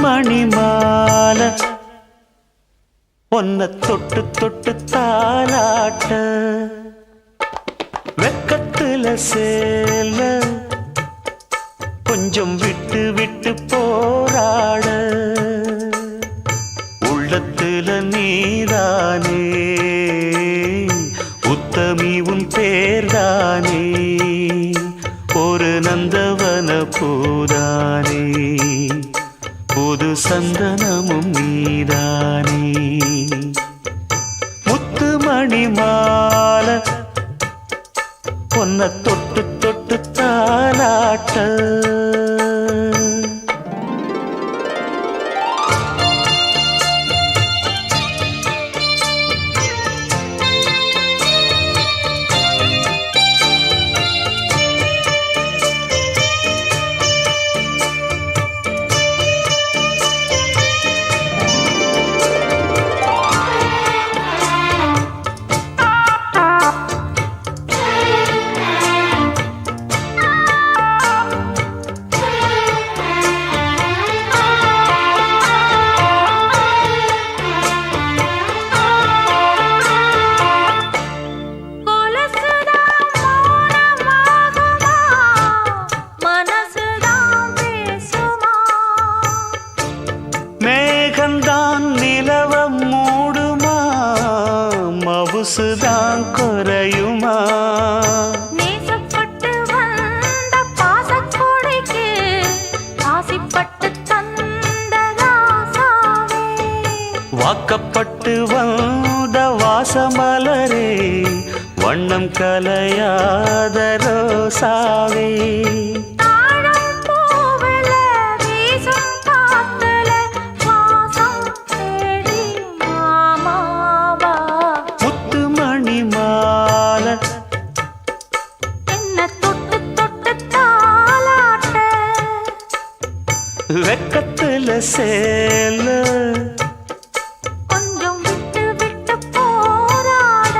மணி மாலை ஒன்ன தொட்டு தொட்டு தாலாட்ட வெக்கத்துல சேல கொஞ்சம் விட்டு விட்டு போராட உள்ளத்துல நீதானே உத்தமி உன் பேர்தானே ஒரு நந்தவன பூதானே புது சந்தனமும் நீதானே முத்துமணி மாலை பொன்ன தொட்டு தொட்டு தாலாட்ட மவுசுதான் குறையுமா நேசப்பட்டு வந்த பாசக்கொடைக்கு ஆசிப்பட்டு தந்த ராசாவே வாக்கப்பட்டு வந்த வாசமலரே வண்ணம் கலையாத ரோசாவே வெக்கத்துல சேல கொஞ்சம் விட்டு விட்டு போராட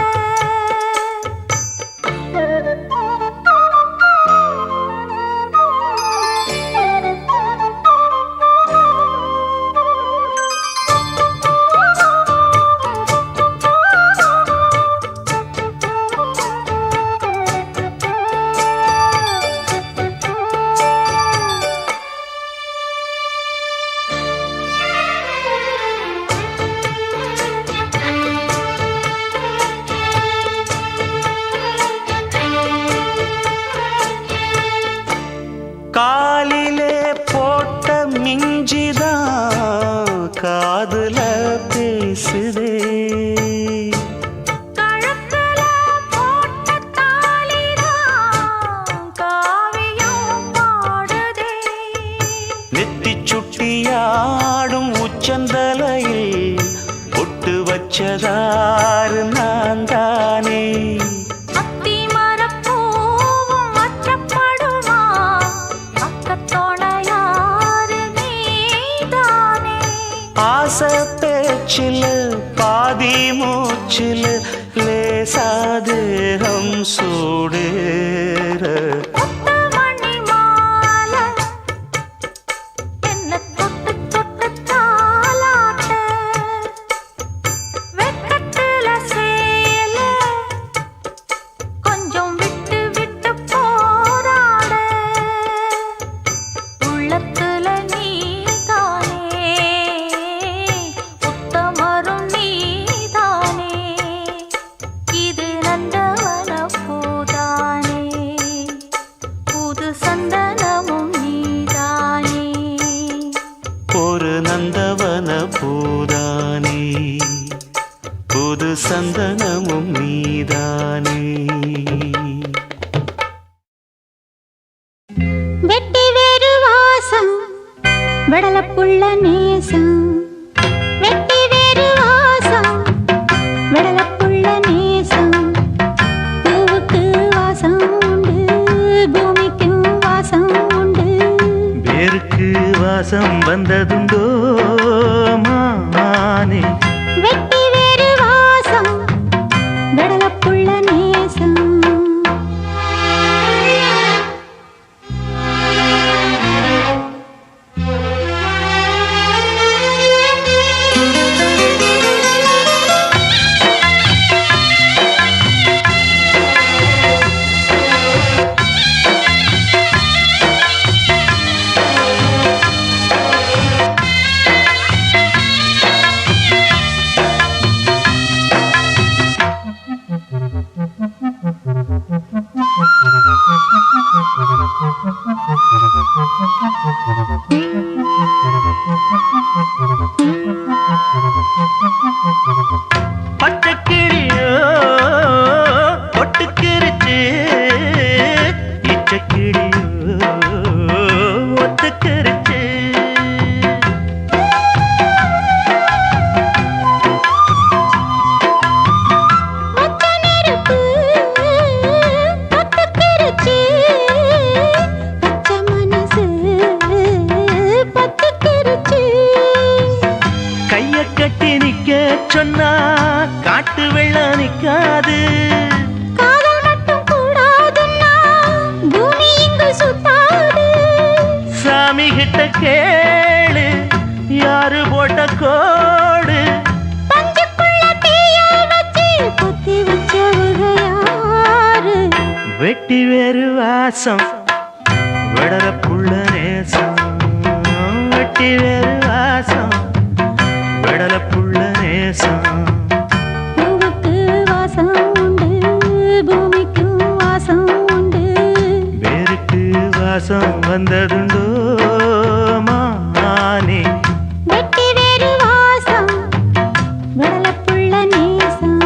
காலிலே போட்ட மிஞ்சிதான் காதுல பேசுதே கழுத்துல போட்ட தாலிதான் காவியம் பாடுதே நெத்தி சுட்டியாடும் உச்சந்தலையில் பொட்டு வச்சதாறு நான் தானே ஆசை பேச்சில் பாதி மூச்சில் லேசாதேகம் சூடேற ஒரு நந்தவன பூதானே புது சந்தனமும் நீதானே வெட்டி வேறு வாசம் வடலப்புள்ள நேசம் வெட்டி வேறு வாசம் வடலப்புள்ள நேசம் பூவுக்கு வாசம் உண்டு பூமிக்கு வாசம் உண்டு வேருக்கு வாசம் வந்ததுண்டோ மானே வெட்டி வேறு வாசம் வடலப்புள்ள நேசம் பச்சைக்கிளியோ ஒட்டுக்கிருச்சு, இச்சக்கிளியோ ஒத்துக்கிருச்சு. மொத்த நெருப்பு பத்துக்கிருச்சு, பச்சை மனசு பத்துக்கிருச்சு. கைய கட்டி நிக்க சொன்னா காட்டு வெள்ளம் நிக்காது. காதல் மட்டும் கூடாதுன்னா பூமி இங்கு சுத்தாது. சாமி கிட்ட கேளு யாரு போட்ட கோடு. பஞ்சுக்குள்ள தீய வச்சு குத்தி வச்சவங்க யாரு? வெட்டி வேறு வாசம் விடல புள்ள நேசம். வெட்டி வேறு வாசம் விடல புள்ள நேசம். பூவுக்கு வாசம் உண்டு, பூமிக்கு வாசம் உண்டு. வேருக்கு வாசம் வந்ததுண்டோ மானே. வெட்டி வேறு வாசம் விடலப்புள்ள நேசம்.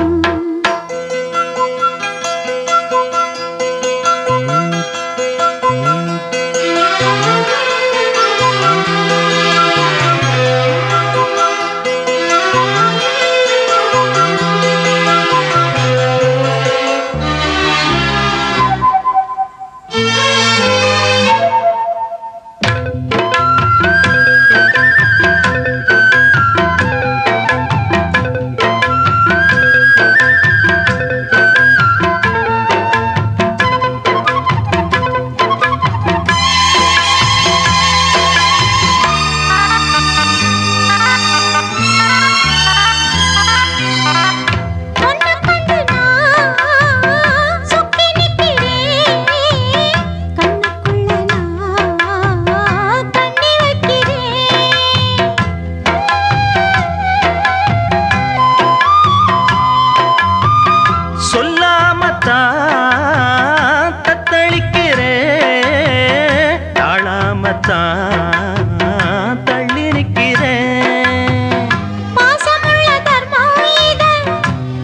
தள்ளி நிற்கிறேன். பாசமுள்ள தர்மம் இது,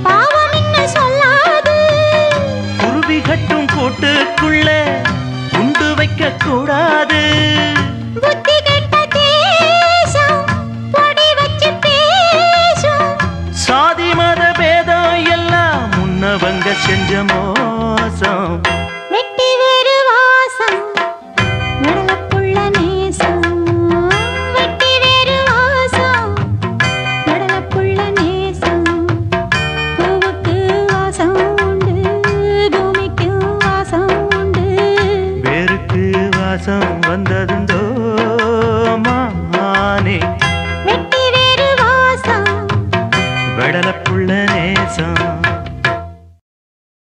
பாவம் என்ன சொல்லாது. குருவி கட்டும் கூட்டுக்குள்ள குண்டு வைக்க கூடாது. புத்தி கெட்ட தேசம் பொடி வச்சு பேசும். சாதி மத பேதம் எல்லாம் முன்னவங்க செஞ்ச மோசம். வெட்டி வேறு வாசம் விடலப்புள்ள நேசம். வெட்டி வேறு வாசம் விடலப்புள்ள நேசம். பூவுக்கு வாசம் உண்டு, பூமிக்கு வாசம் உண்டு. வேருக்கு வாசம் வந்ததுண்டோ மானே. வெட்டி வேறு வாசம் விடல புள்ள நேசம்.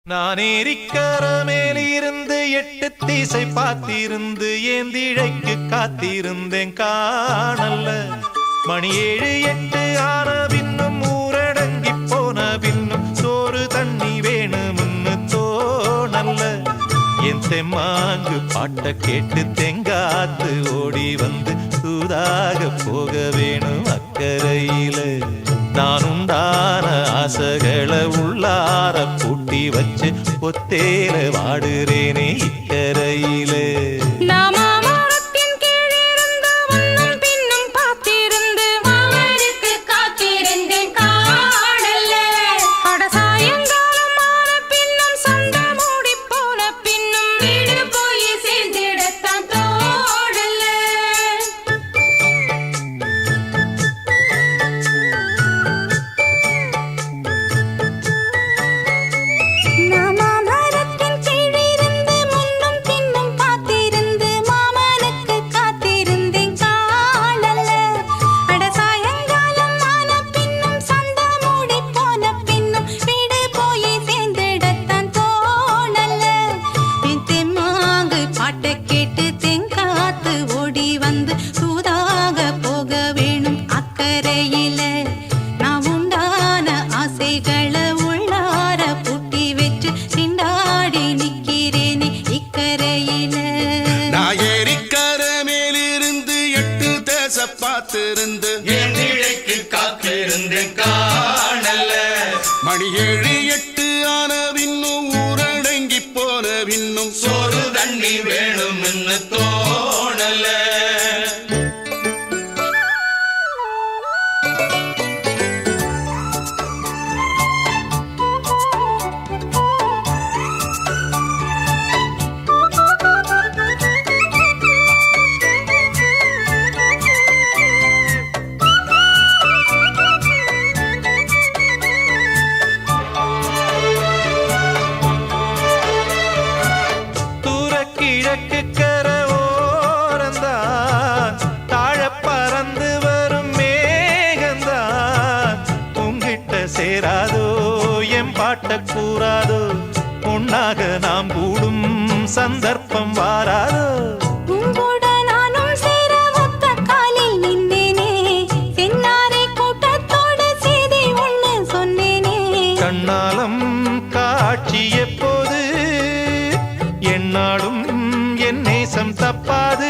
நான் ஏரிக்கர மேலிருந்து 8 திசை பார்த்திருந்து ஏந்திழைக்கு காத்திருந்தேன் காணல்ல. மணி 7 8 ஆன பின்னும் ஊரடங்கி போன பின்னும் சோறு தண்ணி வேணும்னு தோணல்ல. என் தெம்மாங்கு பாட்ட கேட்டு தெங்காத்து ஓடி வந்து சூதாக போக வேணும் அக்கறையில. நான் உண்டான ஆசைகளை உள்ளார பூட்டி வச்சு ஒத்தேல வாடுறேனே இக்கரையிலே. மாமரத்தின் கீழிருந்து பேச பார்த்திருந்து என் இழைக்கு காத்திருந்தேன் காணல மணி 7 8 ஆன பின்னும் ஊரடங்கி போன பின்னும் சோறு தண்ணி வேணும்னு தோணல கிழக்கு கர ஓரந்தான் தாழ பறந்து வரும் மேகந்தான் உங்கிட்ட சேராதோ என் பாட்ட கூறாதோ பொன்னாக நாம் கூடும் சந்தர்ப்பம் வாராதோ உங்கூட நானும் சேர ஒத்த காலில் நின்னேனே சென்னாரை கூட்டத்தோடு செய்தி ஒண்ணு சொன்னேனே கண்ணாலம் காட்சி எப்போது என்னாலும் என் நேசம் தப்பாது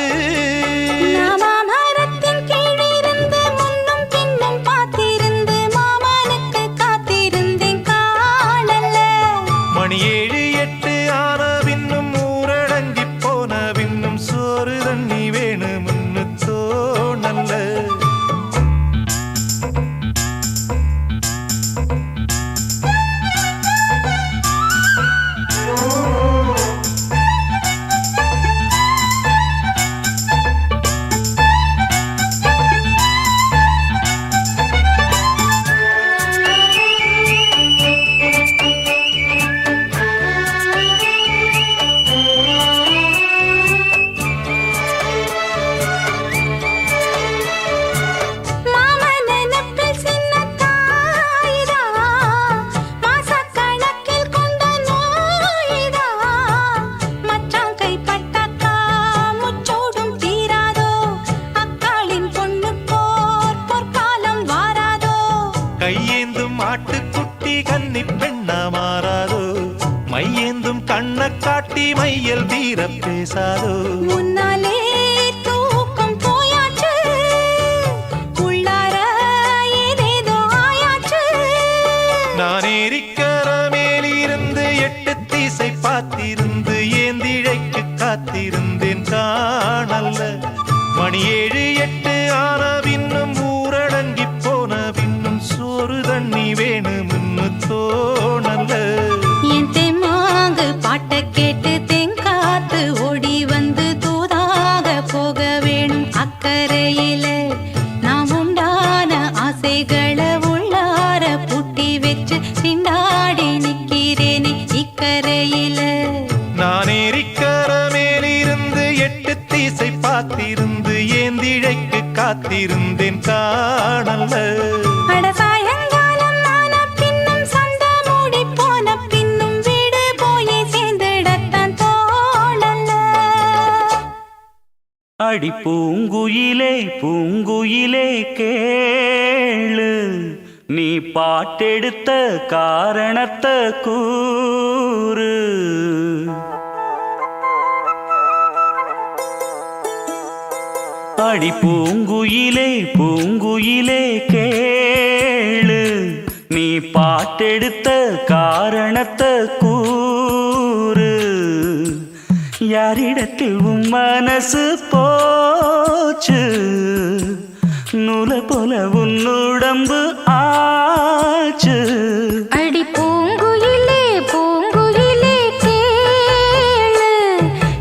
மரத்தின் கீழிருந்து முன்னும் பின்னும் பார்த்திருந்து மாமனுக்கு காத்திருந்தேன் காணல மணி 7 8 ஆன பின்னும் ஊரடங்கி போன பின்னும் சோறு தண்ணி வேணும்னு தோணல கையேந்தும் ஆட்டுக்குட்டி கன்னி பெண்ணா மாறாதோ மையேந்தும் கண்ண காட்டி மையல் வீர பேசாதோ முன்னாலே தூக்கம் போயாச்சு உள்ளார ஏதேதோ ஆயாச்சு நான் ஏரிக்கர மேலிருந்து 8 திசை பார்த்திருந்து ஏந்திழைக்கு காத்திருந்தேன் காணல்ல மணி 7 8 ஆன பின்னும் ஊரடங்கி போன பின்னும் சோறு தண்ணி வேணும்னு தோணல என் தெம்மாங்கு பாட்ட கேட்டு தெங்காத்து ஓடி வந்து தூதாக போக வேணும் அக்கறையில நாம் உண்டான ஆசைகளை உள்ளார பூட்டி வச்சு திண்டாடி நிக்கிறேனே இக்கரையில நான் ஏரிக்கர மேலிருந்து 8 திசை பார்த்திருந்து ஏந்திழைக்கு காத்திருந்தேன் காணல்ல அட சாயங்காலம் ஆன பின்னும் சந்த மூடி போன பின்னும் வீடு போய் சேர்ந்திடத்தான் தோணல அடி பூங்குயிலே பூங்குயிலே கேளு நீ பாட்டெடுத்த காரணத்தை கூறு அடி பூங்குயிலே பூங்குயிலே கேளு நீ பாட்டெடுத்த காரணத்தை கூறு யாரிடத்தில் உன் மனசு போச்சு நூல போல உன் உடம்பு ஆச்சு அடி பூங்குயிலே பூங்குயிலே கேளு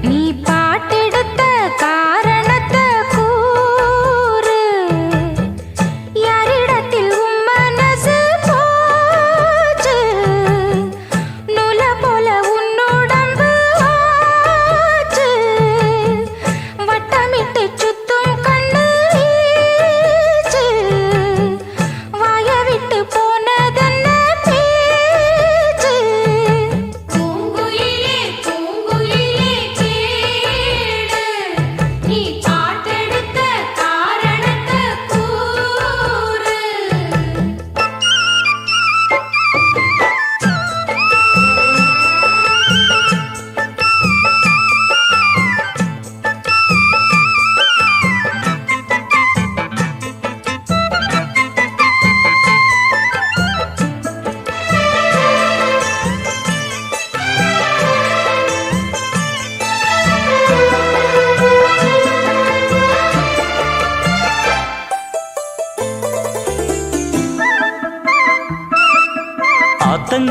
நீ பாட்டெடுத்த காரணத்தை கூறு யாரிடத்தில் உன் மனசு போச்சு நூல போல உன் உடம்பு ஆச்சு வட்டமிட்டு சுத்தும் கண்ணு வீச்சு வாய விட்டு போனதென்ன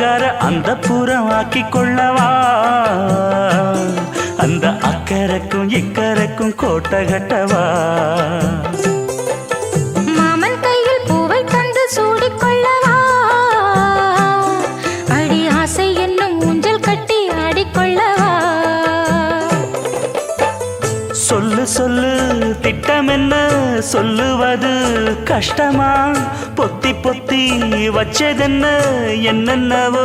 அலங்கார அந்த புறம் ஆக்கி கொள்ளவா அந்த அக்கறைக்கும் இக்கரைக்கும் கோட்டை கட்டவா மாமன் கையில் பூவை தந்து சூடிக்கொள்ளவா அடி ஆசை என்னும் ஊஞ்சல் கட்டி ஆடிக்கொள்ளவா சொல்லு சொல்லு திட்டம் என்ன சொல்லுவது கஷ்டமா பொத்தி பொத்தி வச்சதென்ன என்னென்னவோ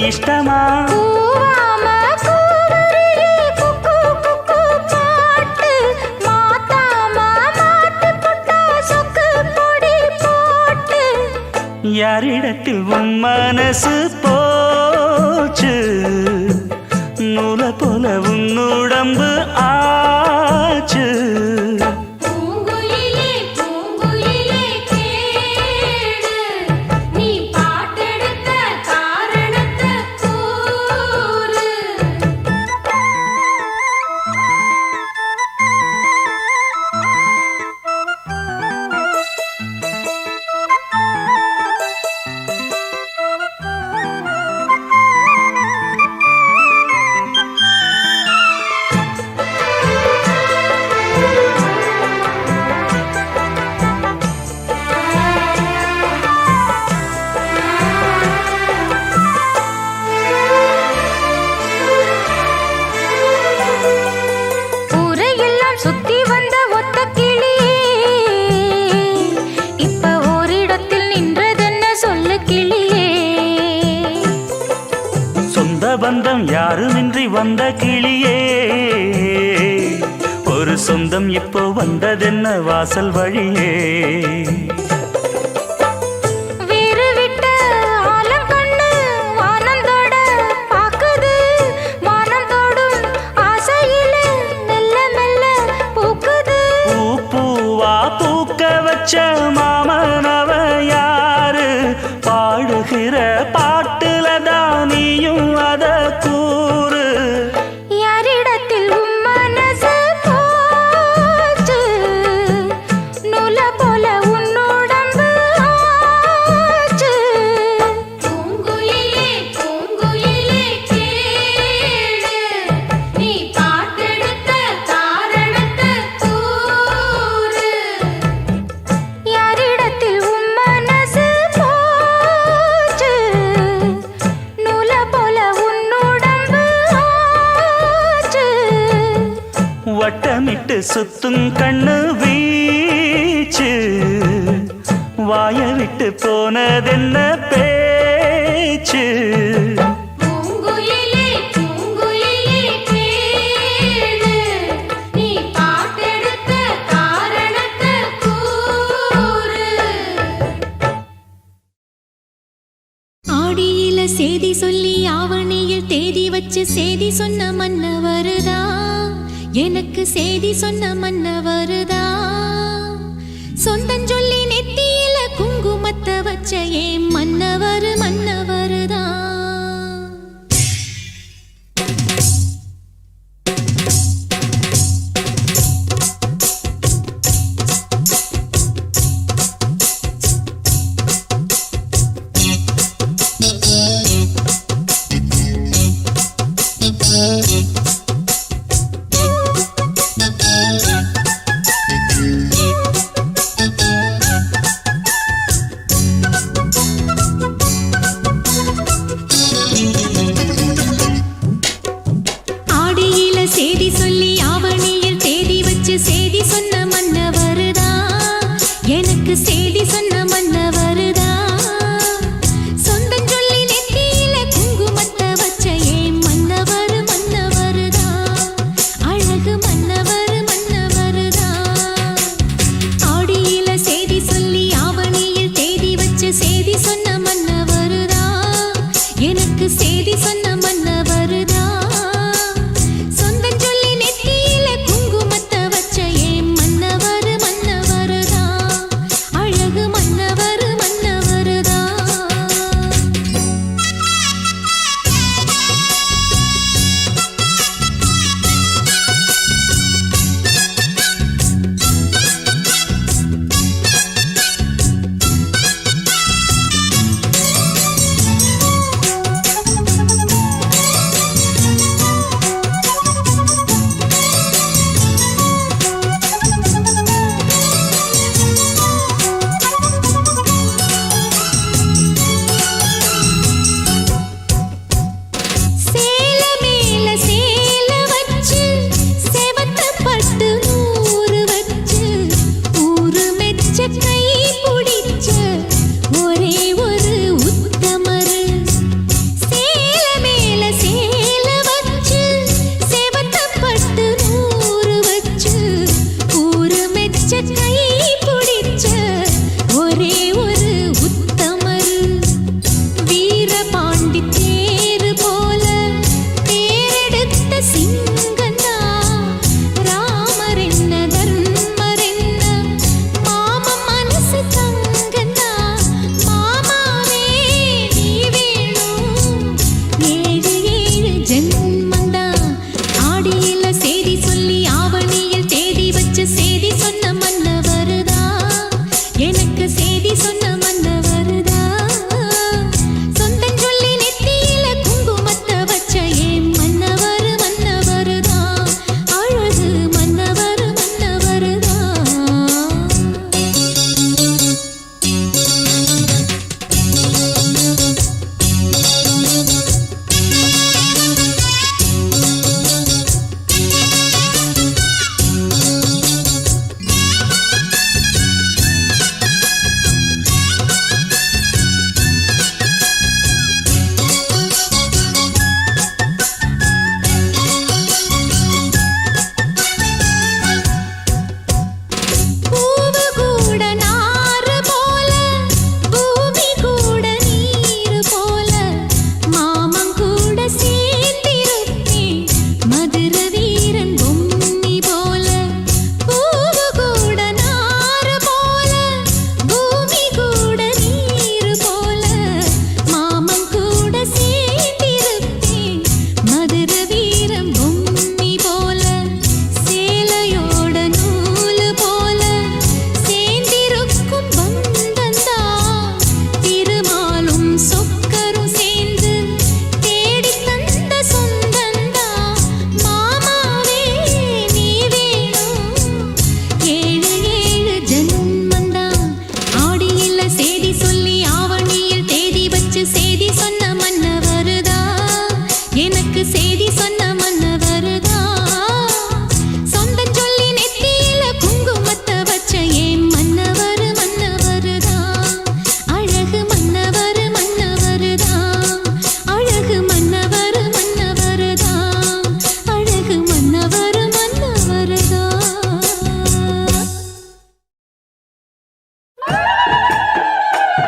இஷ்டமா கூவாம கூவருளி குக்கு குக்கு பாட்டு மாத்தாம மாட்டு புட்டா சொக்கு பொடி போட்டு யாரிடத்தில் உன் மனசு போச்சு நூலை போல உன் உடம்பு ஆச்சு பூங்குயிலே பூங்குயிலே கேளு நீ பாட்டெடுத்த காரணத்தை கூறு ஊரையெல்லாம் சுத்தி வந்த ஒத்த கிளியே இப்ப ஓரிடத்தில் நின்றதென்ன சொல்லு கிளியே சொந்த பந்தம் யாருமின்றி வந்த கிளியே ஒரு சொந்தம் இப்போ வந்ததென்ன வாசல் வழியே வீறு விட்ட ஆலம் கண்ணு வானந்தோட பாக்குது வானந்தோடும் ஆசையிலே மெல்ல மெல்ல பூக்குது பூ பூவா பூக்க வச்ச மாமனவ யாரு பாடுகிற பாட்டுல தானியும் அத கூறு யாரிடத்தில் உன் மனசு போச்சு நூல போல உன் உடம்பு ஆச்சு பூங்குயிலே பூங்குயிலே கேளு நீ பாட்டெடுத்த காரணத்தை கூறு யாரிடத்தில் உன் மனசு போச்சு நூல போல உன் உடம்பு ஆச்சு வட்டமிட்டு சுத்தும் கண்ணு வீச்சு வாய விட்டு போனதென்ன பேச்சு பூங்குயிலே பூங்குயிலே கேளு நீ பாட்டெடுத்த காரணத்தை கூறு ஆடியில சேதி சொல்லி ஆவணியில் தேதி வச்சு சேதி சொன்ன மன்னவருதா எனக்கு சேதி சொன்ன மன்னவருதா சொந்தஞ்சொல்லி நெத்தியில குங்குமத்தை வச்ச ஏன் மன்னவரு மன்னவருதா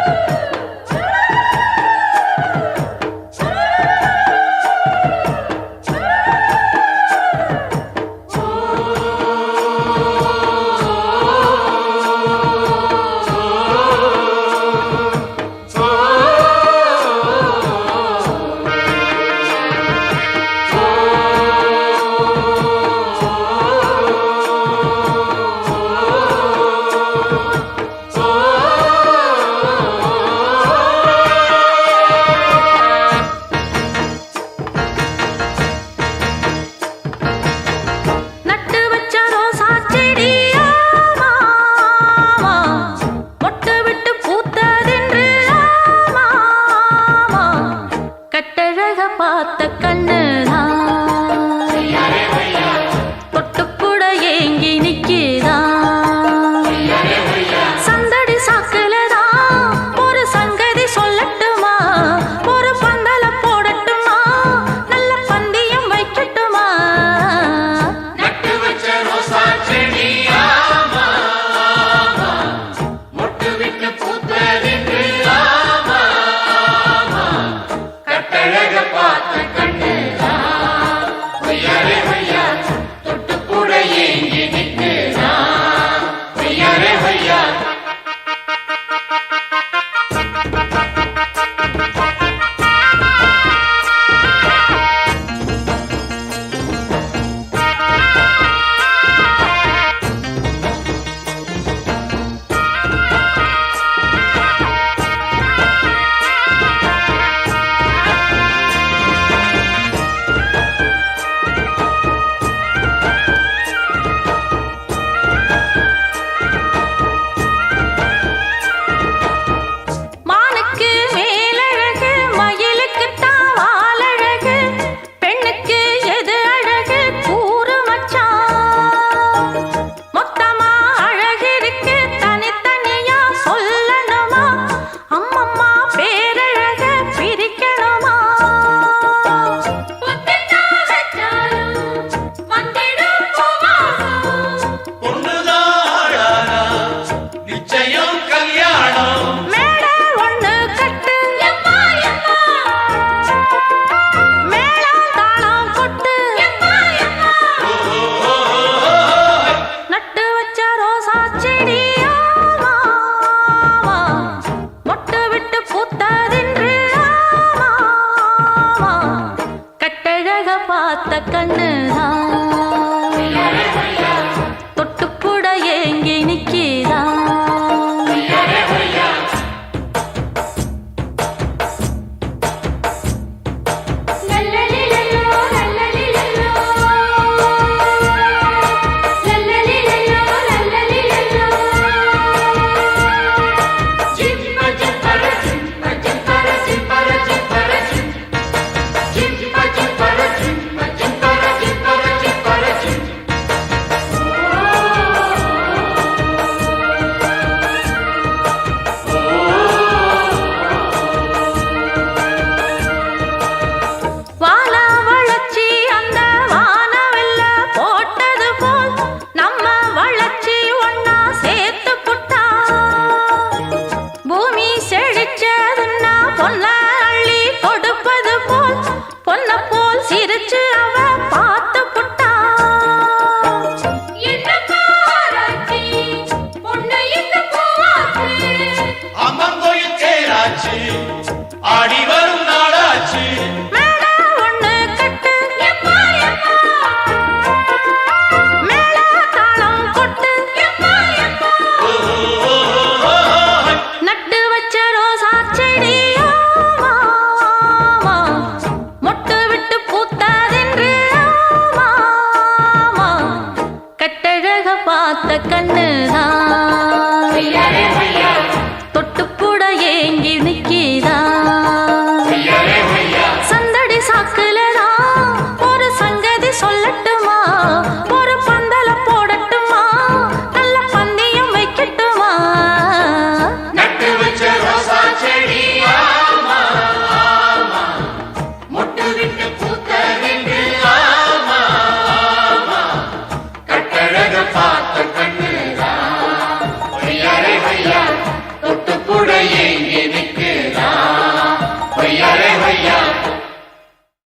ஆ